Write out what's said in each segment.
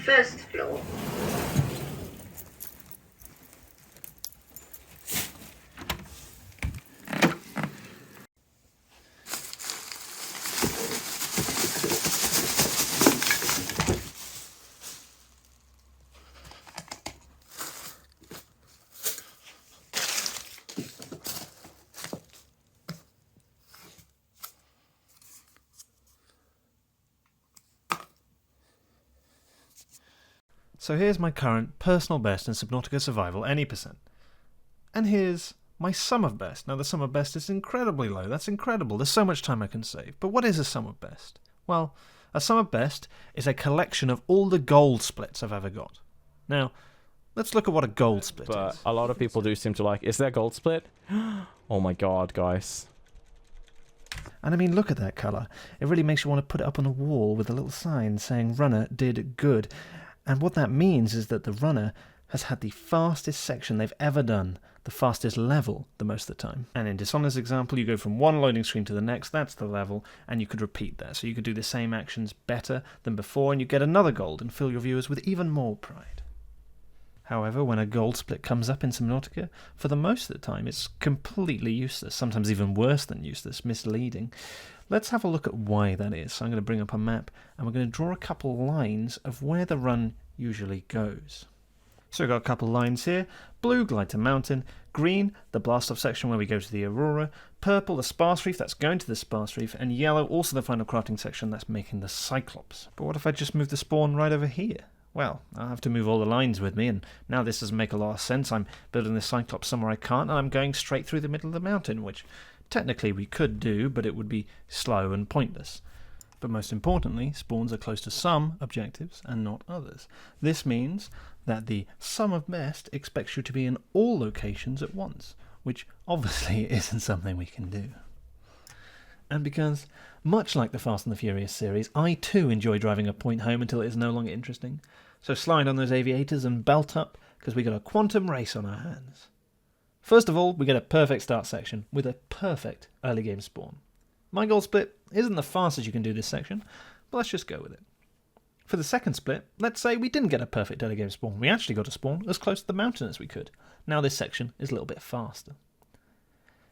first floor. So here's my current personal best in Subnautica Survival any %. And here's my sum of best. Now the sum of best is incredibly low. That's incredible. There's so much time I can save. But what is a sum of best? Well, a sum of best is a collection of all the gold splits I've ever got. Now, let's look at what a gold split But is. a lot of people do seem to like, is there a gold split? Oh my god, guys. And I mean, look at that colour. It really makes you want to put it up on a wall with a little sign saying runner did good. And what that means is that the runner has had the fastest section they've ever done, the fastest level the most of the time. And in Dishonored's example, you go from one loading screen to the next, that's the level, and you could repeat that. So you could do the same actions better than before, and you get another gold and fill your viewers with even more pride. However, when a gold split comes up in Subnautica, for the most of the time it's completely useless, sometimes even worse than useless, misleading. Let's have a look at why that is. So I'm going to bring up a map and we're going to draw a couple lines of where the run usually goes. So we've got a couple lines here. Blue, glide to mountain. Green, the blast off section where we go to the Aurora. Purple, the sparse reef, that's going to the sparse reef. And yellow, also the final crafting section, that's making the Cyclops. But what if I just move the spawn right over here? Well, I'll have to move all the lines with me, and now this doesn't make a lot of sense. I'm building the Cyclops somewhere I can't, and I'm going straight through the middle of the mountain, which technically we could do, but it would be slow and pointless. But most importantly, spawns are close to some objectives and not others. This means that the sum of best expects you to be in all locations at once, which obviously isn't something we can do. And because, much like the Fast and the Furious series, I too enjoy driving a point home until it is no longer interesting. So slide on those aviators and belt up, because we got a quantum race on our hands. First of all, we get a perfect start section with a perfect early game spawn. My gold split isn't the fastest you can do this section, but let's just go with it. For the second split, let's say we didn't get a perfect early game spawn. We actually got a spawn as close to the mountain as we could. Now this section is a little bit faster.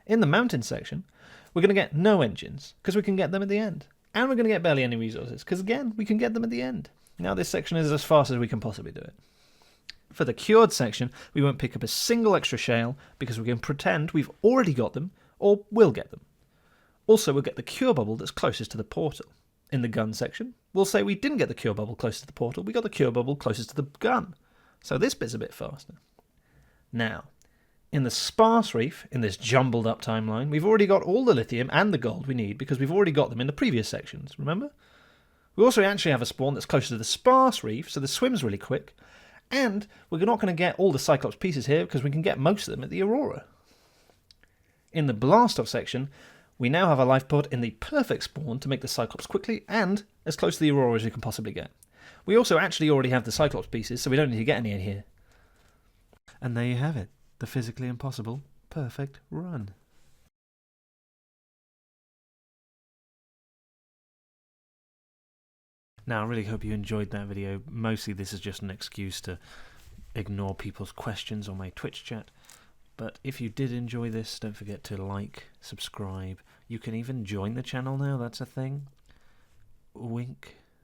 In the mountain section, we're going to get no engines, because we can get them at the end. And we're going to get barely any resources, because again, we can get them at the end. Now this section is as fast as we can possibly do it. For the cured section, we won't pick up a single extra shale, because we can pretend we've already got them, or will get them. Also, we'll get the cure bubble that's closest to the portal. In the gun section, we'll say we didn't get the cure bubble closest to the portal, we got the cure bubble closest to the gun. So this bit's a bit faster. Now, in the sparse reef, in this jumbled up timeline, we've already got all the lithium and the gold we need because we've already got them in the previous sections, remember? We also actually have a spawn that's closer to the sparse reef, so the swim's really quick, and we're not going to get all the Cyclops pieces here because we can get most of them at the Aurora. In the blast off section, we now have a life pod in the perfect spawn to make the Cyclops quickly and as close to the Aurora as we can possibly get. We also actually already have the Cyclops pieces, so we don't need to get any in here. And there you have it. The physically impossible perfect run. Now, I really hope you enjoyed that video. Mostly this is just an excuse to ignore people's questions on my Twitch chat. But if you did enjoy this, don't forget to like, subscribe. You can even join the channel now, that's a thing. Wink.